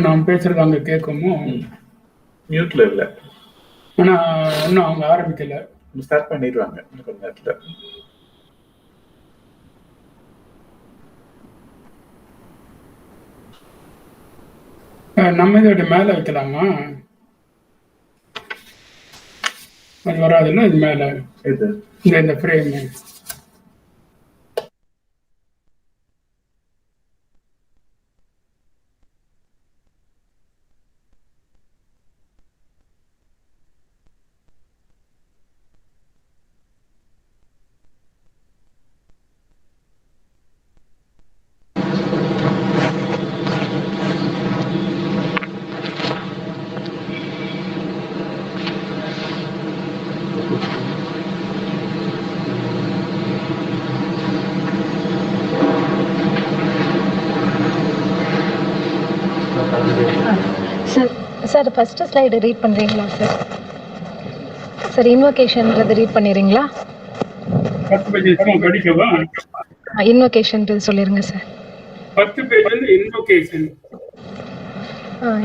நாம் பேசுறது அங்க கேட்குமோ? மியூட்ல இல்ல. ஆனா இன்னும் அவங்க ஆரம்பிக்கல. ஸ்டார்ட் பண்ணிடுவாங்க கொஞ்ச நேரத்துல. நம்ம இதோட மேல வைக்கலாமா? அது வராதுல்ல இது மேல. இது இந்த frame sir first slide read பண்ணுறீங்களா சார்? சார் இன்வோகேஷன்றது ரீட் பண்ணிடுறீங்களா? 10 பேஜ் படிக்கவா? இன்வோகேஷன் சொல்லிடுங்க சார். 10 பேஜ் வந்து இன்வோகேஷன்.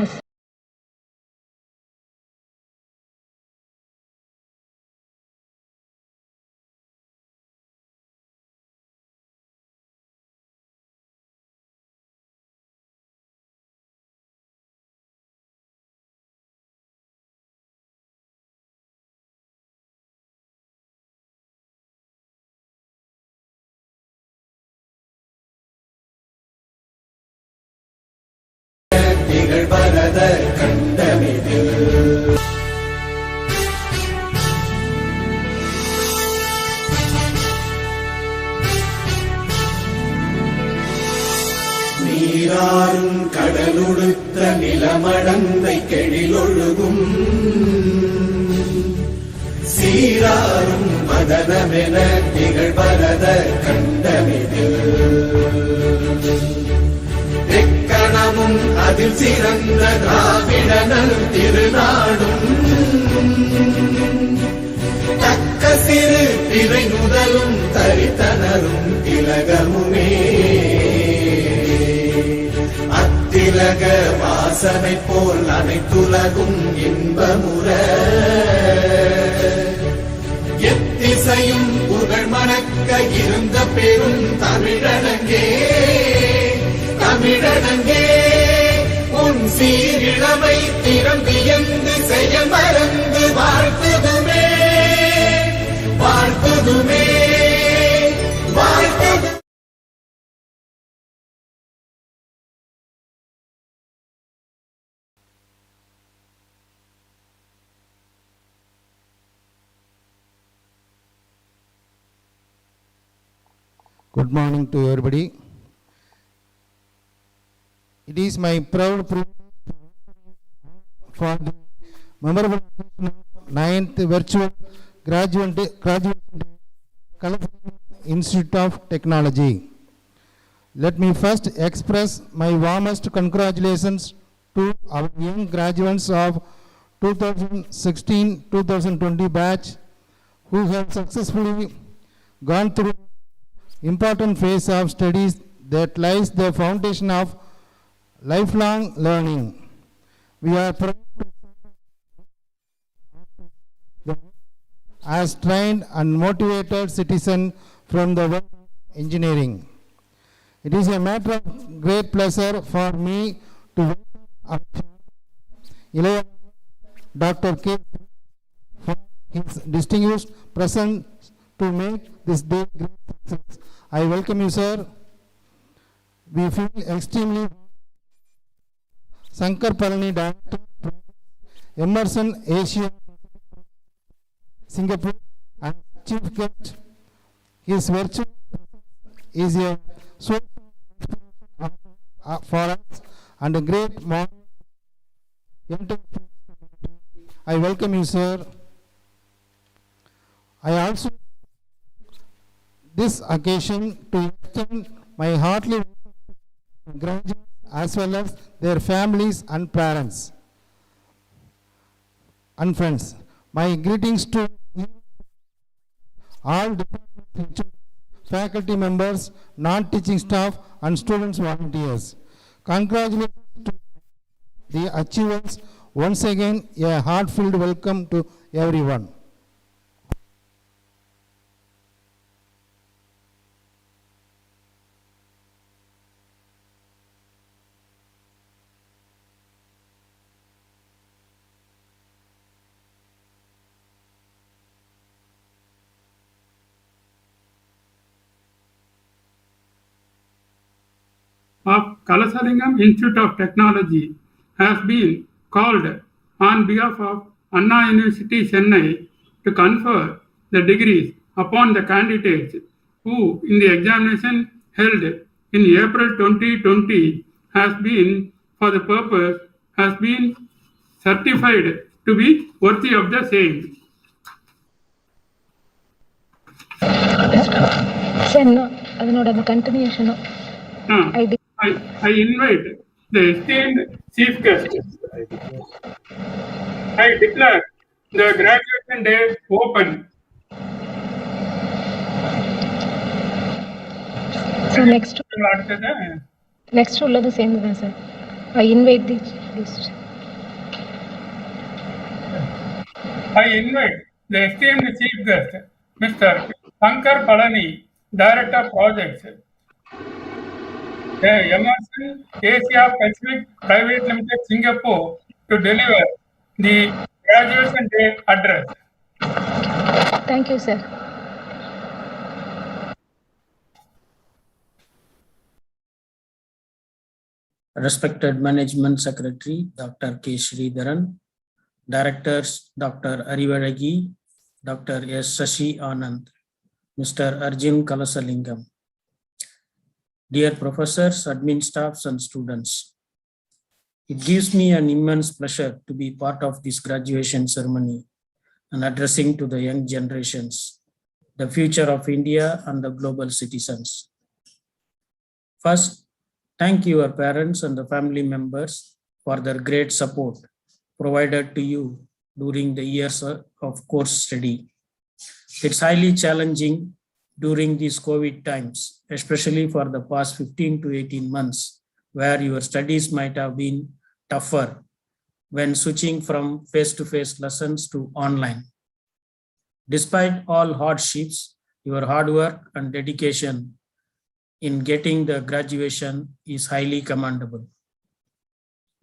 எஸ். நிகழ்வரத கண்டமிதில் நீராறும் கடலுடுத்த நிலமடந்தை கெழிலொழுகும் சீராறும் மதனமென நிகழ்வரத கண்டமிதில் எக்கணமும் அதில் சிறந்த திராவிடனல் திருநாடும் தக்க சிறு திரை முதலும் தரித்தனரும் திலகமுமே அத்திலக வாசனை போல் அனைத்துலகும் இன்பமுற எத்திசையும் புகழ் மணக்க இருந்த பெரும் தமிழனங்கே தமிழனங்கே உன் சீரிழமை திறம்பியந்து செய்ய மறந்து வாழ்த்துதுமே வாழ்த்துதுமே வாழ்த்துது. Good morning to everybody. It is my proud privilege for the memorable 9th virtual graduate California Institute of Technology. Let me first express my warmest congratulations to our young graduates of 2016-2020 batch who have successfully gone through important phase of studies that lies the foundation of lifelong learning. We are proud to as trained and motivated citizens from the world of engineering. It is a matter of great pleasure for me to welcome Dr. K. for his distinguished presence to make this day great success. I welcome you, sir. We feel extremely Sankar Palani, Director, Emerson Asia, Singapore, and Chief Guest. His virtual is a source for us and a great morning. I welcome you, sir. I also this occasion to extend my heartily graduates as well as their families and parents and friends. My greetings to all departments, faculty members, non-teaching staff, and students volunteers. Congratulations to the achievers. Once again, a heartfelt welcome to everyone. Of Kalasalingam Institute of Technology has been called on behalf of Anna University, Chennai to confer the degrees upon the candidates who, in the examination held in April 2020, has been certified to be worthy of the same. அதனோட continuation. I invite the esteemed chief guest. I declare the graduation day open. So next உள்ளது சேர்ந்து தான் sir. I invite the guest. I invite the esteemed chief guest, Mr. Shankar Palani, Director of Projects, Emerson Asia Pacific Private Limited, Singapore, to deliver the graduation day address. Thank you, sir. Respected Management Secretary Dr. K. Sridharan, Directors Dr. Arivalagi, Dr. S. Sashi Anand, Mr. Arjun Kalasalingam, dear professors, admin staffs, and students. It gives me an immense pleasure to be part of this graduation ceremony and addressing to the young generations, the future of India and the global citizens. First, thank your parents and the family members for their great support provided to you during the years of course study. It's highly challenging during these COVID times, especially for the past 15 to 18 months, where your studies might have been tougher when switching from face-to-face lessons to online. Despite all hardships, your hard work and dedication in getting the graduation is highly commendable.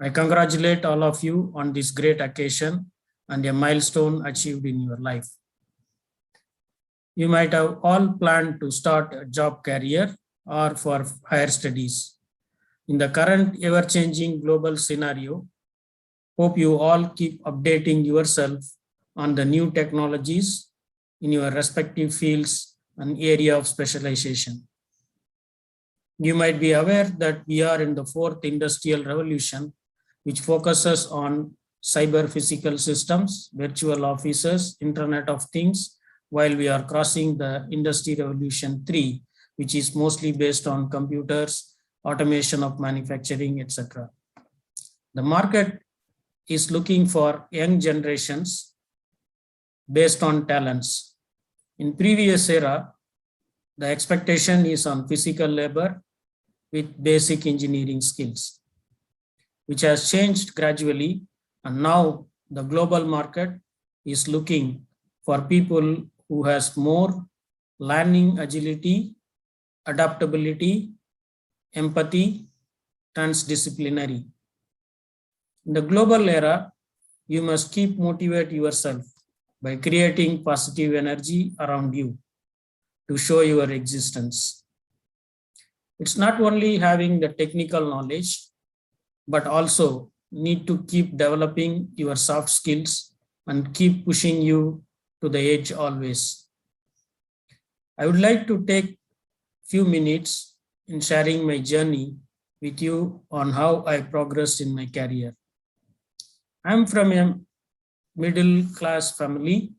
I congratulate all of you on this great occasion and a milestone achieved in your life. You might have all planned to start a job career or for higher studies. In the current ever-changing global scenario, hope you all keep updating yourself on the new technologies in your respective fields and area of specialization. You might be aware that we are in the fourth industrial revolution, which focuses on cyber physical systems, virtual offices, Internet of Things, while we are crossing the Industry Revolution 3, which is mostly based on computers, automation of manufacturing, etc. The market is looking for young generations based on talents. In previous era, the expectation is on physical labor with basic engineering skills, which has changed gradually, and now the global market is looking for people who has more learning agility, adaptability, empathy, transdisciplinary. In the global era, you must keep motivate yourself by creating positive energy around you to show your existence. It's not only having the technical knowledge, but also need to keep developing your soft skills and keep pushing you to the edge always. I would like to take few minutes in sharing my journey with you on how I progressed in my career. I'm from a middle class family.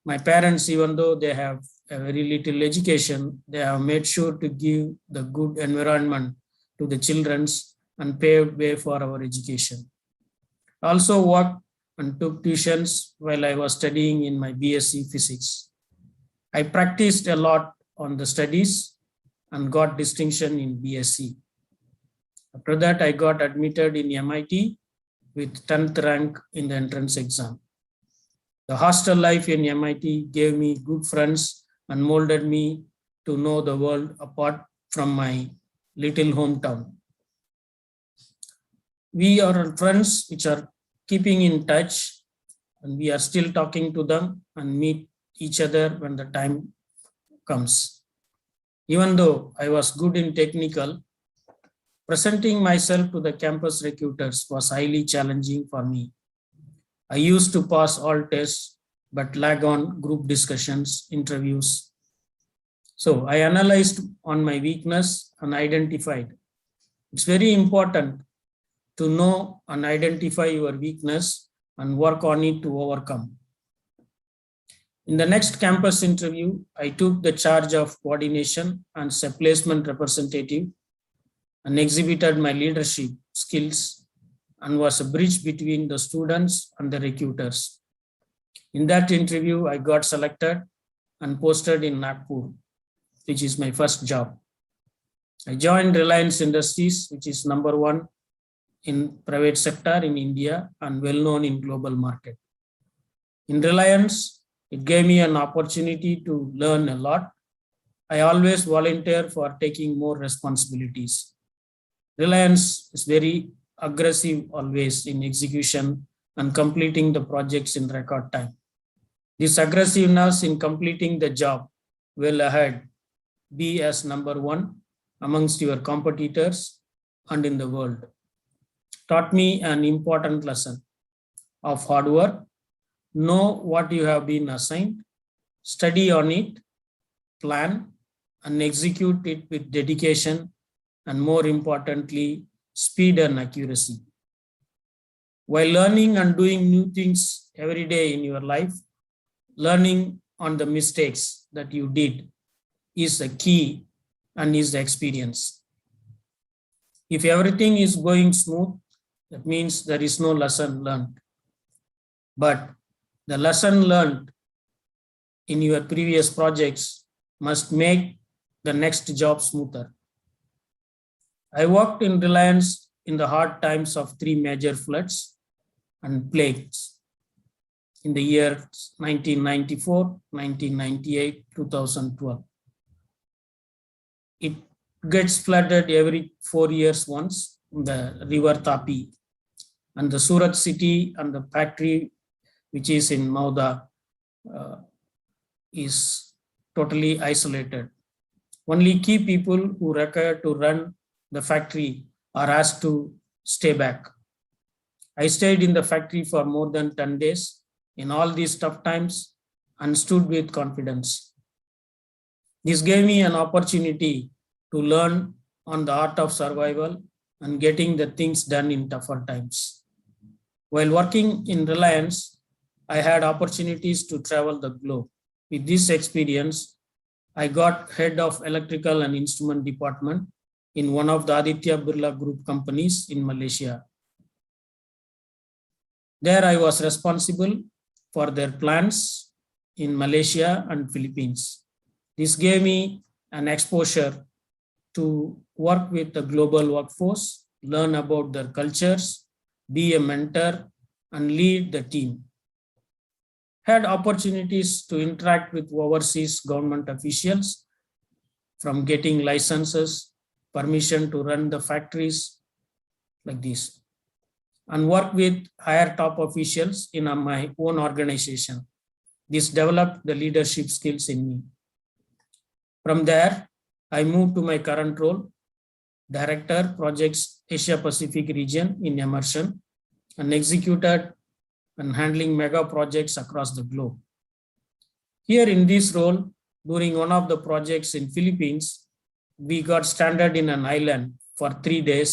My parents, even though they have a very little education, they have made sure to give the good environment to the children and paved way for our education. I also worked and took tuitions while I was studying in my BSc Physics. I practiced a lot on the studies and got distinction in BSc. After that, I got admitted in MIT with 10th rank in the entrance exam. The hostel life in MIT gave me good friends and molded me to know the world apart from my little hometown. We are friends which are keeping in touch, and we are still talking to them and meet each other when the time comes. Even though I was good in technical, presenting myself to the campus recruiters was highly challenging for me. I used to pass all tests, but lag on group discussions, interviews. So I analyzed on my weakness and identified. It's very important to know and identify your weakness and work on it to overcome. In the next campus interview, I took the charge of coordination and as a placement representative and exhibited my leadership skills and was a bridge between the students and the recruiters. In that interview, I got selected and posted in Nagpur, which is my first job. I joined Reliance Industries, which is #1 in private sector in India and well known in global market. In Reliance, it gave me an opportunity to learn a lot. I always volunteer for taking more responsibilities. Reliance is very aggressive always in execution and completing the projects in record time. This aggressiveness in completing the job well ahead, be as #1 amongst your competitors and in the world, taught me an important lesson of hard work. Know what you have been assigned, study on it, plan and execute it with dedication, and more importantly, speed and accuracy. While learning and doing new things every day in your life, learning on the mistakes that you did is the key and is the experience. If everything is going smooth, that means there is no lesson learned. But the lesson learned in your previous projects must make the next job smoother. I worked in Reliance in the hard times of 3 major floods and plagues in the years 1994, 1998, 2012. It gets flooded every 4 years once in the river Tapi, and the Surat city and the factory which is in Mauda is totally isolated. Only key people who require to run the factory are asked to stay back. I stayed in the factory for more than 10 days in all these tough times and stood with confidence. This gave me an opportunity to learn on the art of survival and getting the things done in tougher times. While working in Reliance, I had opportunities to travel the globe. With this experience, I got head of electrical and instrument department in one of the Aditya Birla Group companies in Malaysia. There I was responsible for their plants in Malaysia and Philippines. This gave me an exposure to work with the global workforce, learn about their cultures, be a mentor, and lead the team. Had opportunities to interact with overseas government officials, from getting licenses, permission to run the factories like this, and work with higher top officials in my own organization. This developed the leadership skills in me. From there, I moved to my current role, Director, Projects Asia Pacific Region in Immersion, and executed and handling mega projects across the globe. Here in this role, during one of the projects in Philippines, we got stranded in an island for 3 days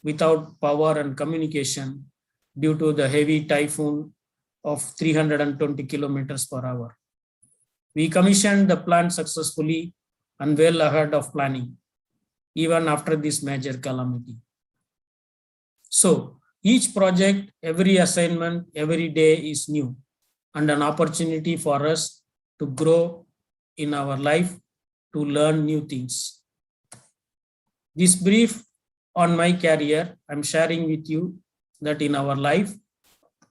without power and communication due to the heavy typhoon of 320 kilometers per hour. We commissioned the plant successfully and well ahead of planning, even after this major calamity. So each project, every assignment, every day is new and an opportunity for us to grow in our life to learn new things. This brief on my career, I'm sharing with you that in our life,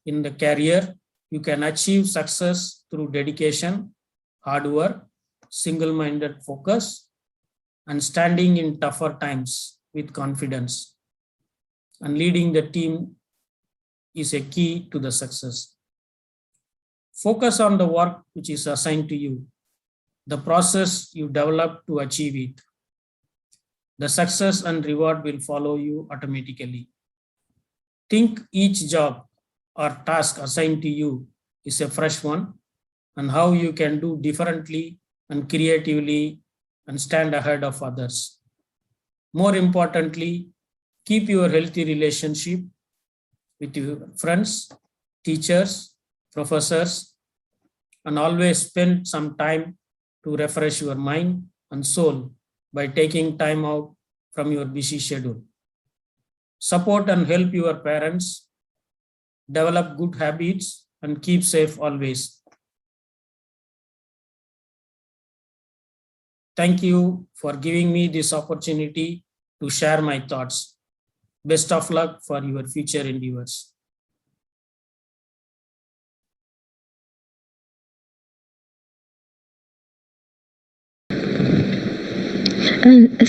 in the career, you can achieve success through dedication, hard work, single-minded focus, and standing in tougher times with confidence. And leading the team is a key to the success. Focus on the work which is assigned to you, the process you develop to achieve it. The success and reward will follow you automatically. Think each job or task assigned to you is a fresh one and how you can do differently and creatively and stand ahead of others. More importantly, keep your healthy relationship with your friends, teachers, professors, and always spend some time to refresh your mind and soul by taking time out from your busy schedule. Support and help your parents, develop good habits, and keep safe always. Thank you for giving me this opportunity to share my thoughts. Best of luck for your future endeavors.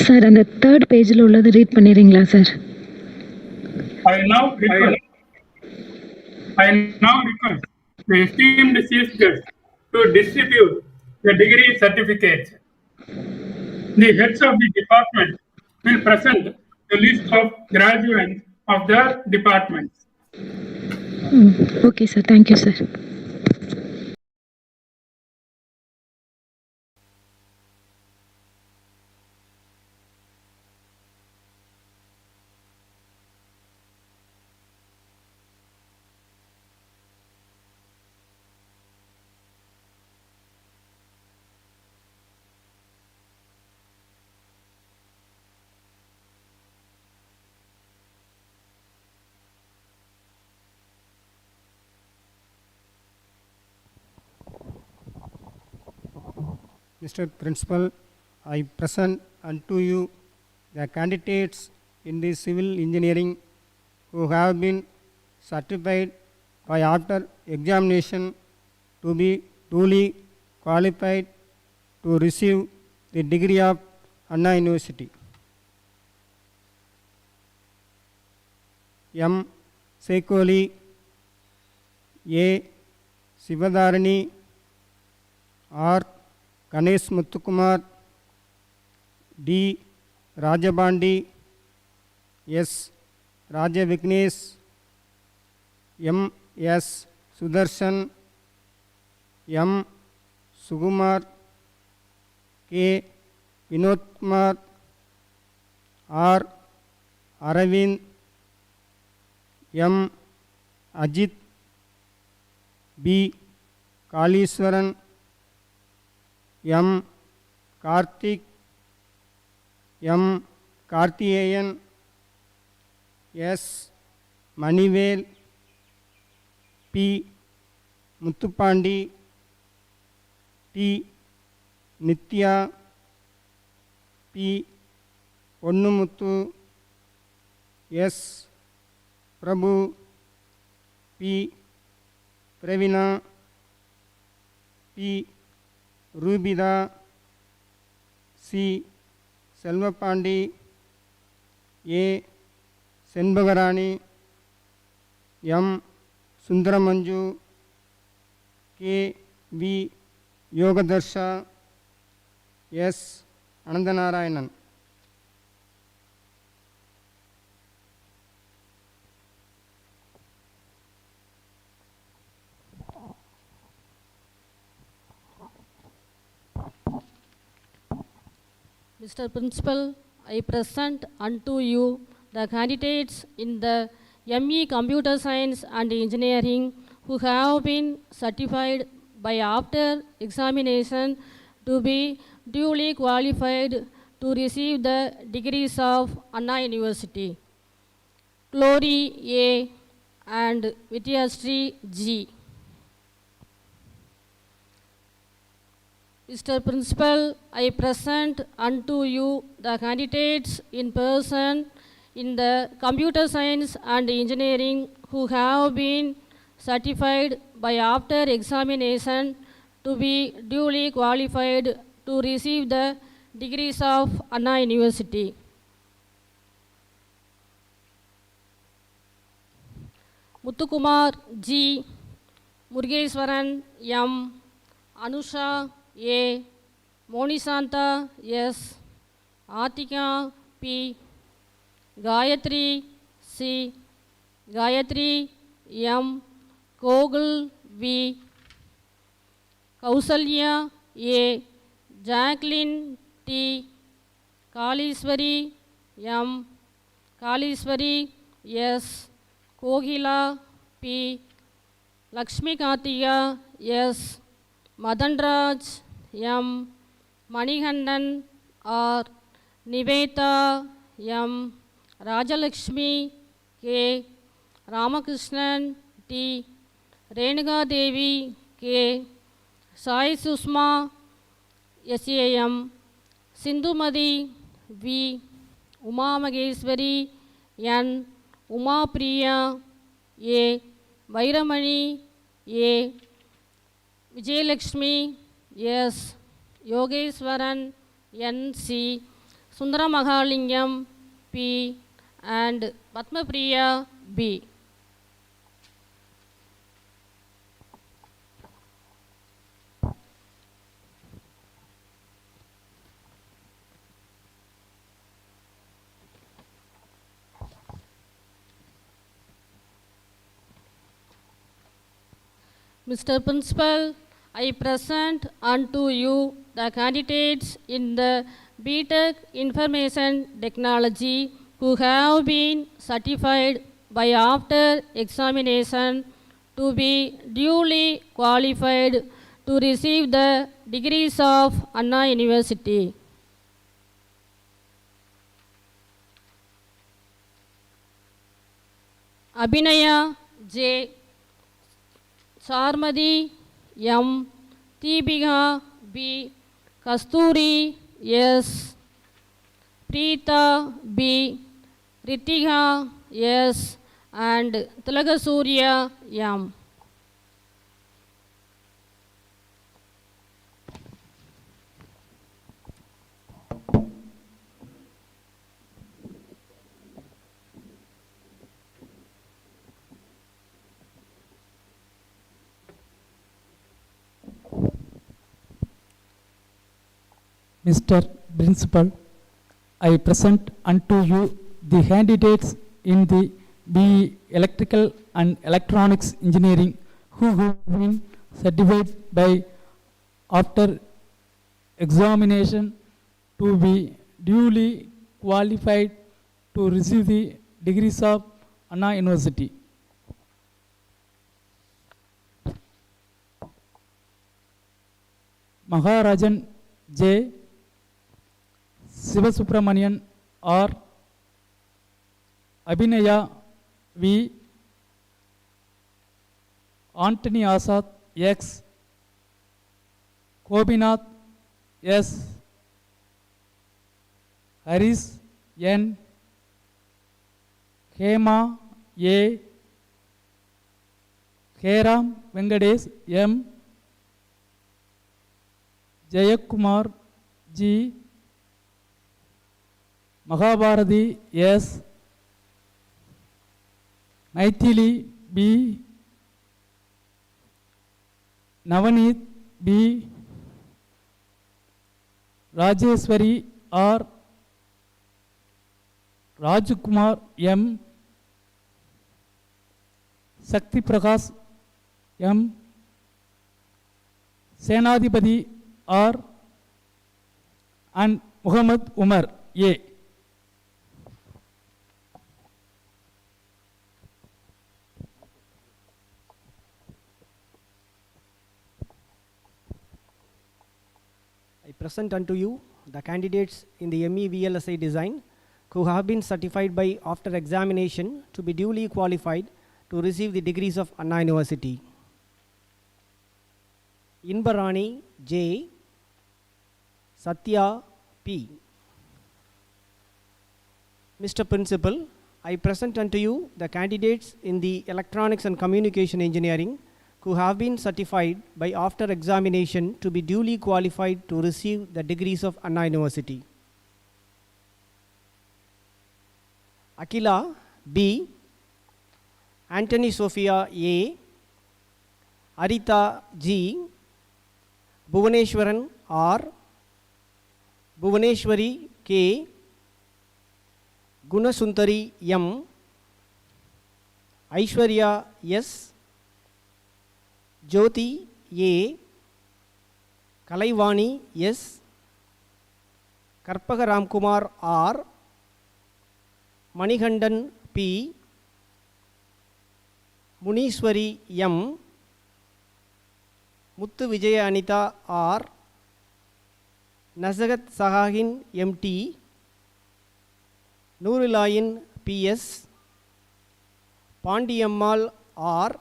Sir அந்த third பேஜில் உள்ளது read பண்ணிடுறீங்களா sir? I now request the esteemed chief guest to distribute the degree certificates. The heads of the department will present the list of graduates of their departments. Okay sir, thank you sir. Mr. Principal, I present unto you the candidates in the civil engineering who have been certified by after examination to be duly qualified to receive the degree of Anna University. M. Sekoli, A. Sivadharani, R. Ganesh Muthukumar, D. Rajabandi, S. Raja Vignesh, M. S. Sudarshan, M. Sugumar, K. Vinod Kumar, R. Aravind, M. Ajit, B. Kaliswaran, M. Karthik, M. Karthiyeyan, S. Manivel, P. Muthupandi, T. Nitya, P. Onnumuthu, S. Prabhu, P. Pravina, P. Rubida, C. Selvapandi, A. Senbagarani, M. Sundaramanju, K. V. Yogadarsha, S. Anandanarayanan. Mr. Principal, I present unto you the candidates in the ME Computer Science and Engineering who have been certified by after examination to be duly qualified to receive the degrees of Anna University. Glory A and Vidyashree G. Mr. Principal, I present unto you the candidates in person in the computer science and engineering who have been certified by after examination to be duly qualified to receive the degrees of Anna University. Muthukumar G, Murgeswaran M, Anusha A, Monisanta S, Atika P, Gayatri C, Gayatri M, Kogul V, Kausalya A, Jacqueline T, Kaliswari M, Kaliswari S, Kohila P, Lakshmi Kartiya S, Madanraj M, Manikandan R, Niveta M, Rajalakshmi K, Ramakrishnan T, Renuka Devi K, Sai Susma SAM, Sindhumadi V, Uma Mageshwari N, Uma Priya A, Vairamani A, Vijayalakshmi S, Yogeshwaran N C, Sundaramahalingam P, and Padmapriya B. Mr. Principal, I present unto you the candidates in the BTech Information Technology who have been certified by after examination to be duly qualified to receive the degrees of Anna University. Abhinaya J, Sarmadi M, Deepika B, Kasturi S, Preeta B, Ritika S, and Tilagasuriya M. Mr. Principal, I present unto you the candidates in the BE Electrical and Electronics Engineering who have been certified by after examination to be duly qualified to receive the degrees of Anna University. Maharajan J, Sivasubramanian R, Abhinaya V, Anthony Asad X, Gopinath S, Haris N, Hema A, Heram Venkatesh M, Jayakumar G, Mahabharati S, Maithili B, Navaneet B, Rajeswari R, Rajkumar M, Sakti Prakash M, Senadipati R, and Muhammad Umar A. I present unto you the candidates in the ME VLSI design who have been certified by after examination to be duly qualified to receive the degrees of Anna University. Inbarani J, Satya P. Mr. Principal, I present unto you the candidates in the Electronics and Communication Engineering who have been certified by after examination to be duly qualified to receive the degrees of Anna University. Akila B, Anthony Sophia A, Arita G, Bhuvaneshwaran R, Bhuvaneshwari K, Gunasundari M, Aishwarya S, Jyoti A, Kalaivani S, Karpaga Ramkumar R, Manikandan P, Muniswari M, Muthu Vijaya Anita R, Nazagat Sahahin MT, Nurilayin PS, Pandiyammal R,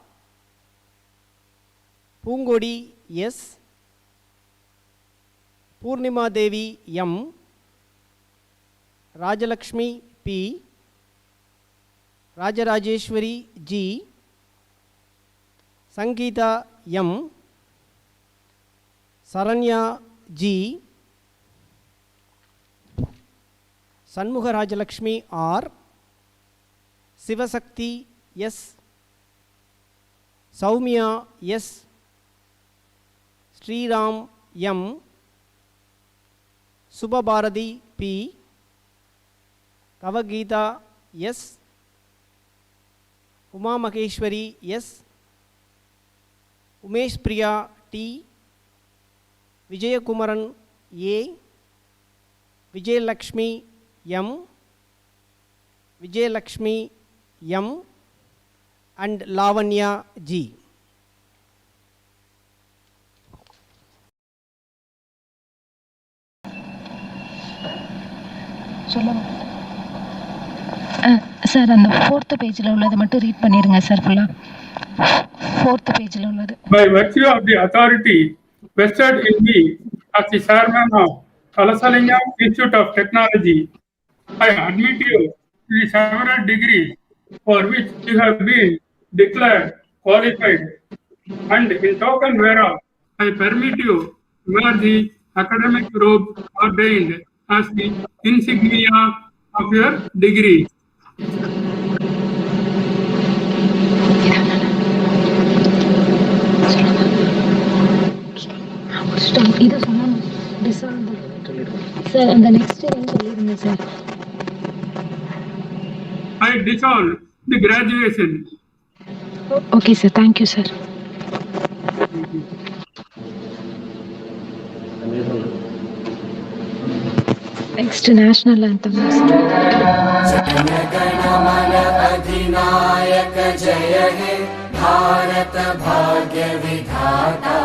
Pungodi S, Purnima Devi M, Rajalakshmi P, Rajarajeshwari G, Sangeeta M, Saranya G, Sanmukha Rajalakshmi R, Sivasakti S, Saumya S, Sriram M, Subhabharati P, Kavagita S, Uma Maheshwari S, Umesh Priya T, Vijayakumaran A, Vijayalakshmi M, Vijayalakshmi M, and Lavanya G. Sir அந்த 4th பேஜில் உள்ளதை மட்டும் read பண்ணிடுங்க sir ஃபுல்லாக. 4th பேஜில் உள்ளது. By virtue of the authority vested in me as the chairman of Kalasalingam Institute of Technology, I admit you to the several degrees for which you have been declared qualified, and in token whereof I permit you wear the academic robe ordained as the insignia of your degree. இது சொன்னாங்க sir. அந்த next என்ன சொல்லிடுங்க sir. I dissolve the graduation. Okay sir, thank you sir. Next national anthem. जनगणमन अधिनायक जय हे भारत भाग्य विधाता,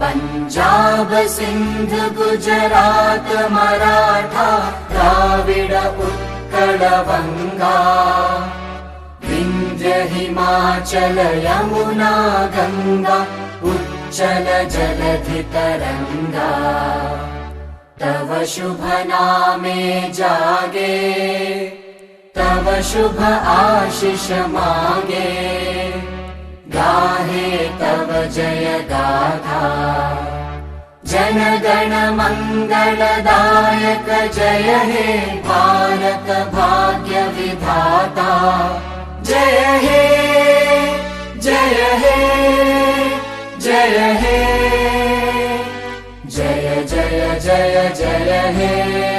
पंजाब सिंध गुजरात मराठा द्राविड उत्कल बंगा, विंध्य हिमाचल यमुना गंगा उच्चल जलधि तरंगा, तव शुभ नामे जागे, तव शुभ आशीष मांगे, गाहे तव जय गाथा, जन गण मंगलदायक जय हे भारत भाग्य विधाता, जय हे जय हे जय हे, जय जय जय जय हे।